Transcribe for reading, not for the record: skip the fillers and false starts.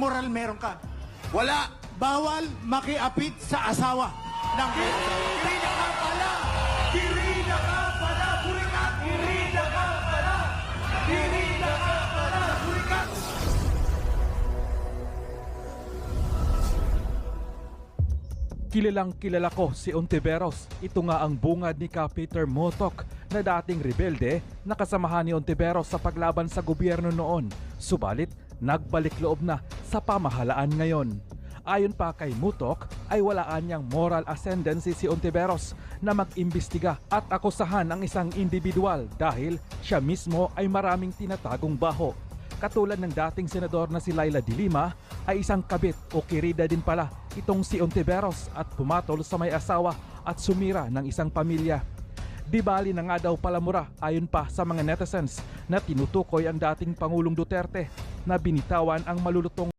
moral meron ka? Wala. Bawal makiapit sa asawa ng Kirina ka pala! Kirina ka pala! Burikat! Kirina ka pala! Kirina ka pala! Burikat! Kilalang kilala ko si Ontiveros. Ito nga ang bungad ni Ka Peter Motok na dating rebelde na kasamahan ni Ontiveros sa paglaban sa gobyerno noon. Subalit, nagbalik loob na sa pamahalaan ngayon. Ayon pa kay Motok ay walaan niyang moral ascendancy si Ontiveros na mag-imbestiga at akusahan ang isang individual dahil siya mismo ay maraming tinatagong baho. Katulad ng dating senador na si Laila de Lima ay isang kabit o kirida din pala itong si Ontiveros at pumatol sa may asawa at sumira ng isang pamilya. Di bali na nga daw palamura ayon pa sa mga netizens na tinutukoy ang dating Pangulong Duterte na binitawan ang malulutong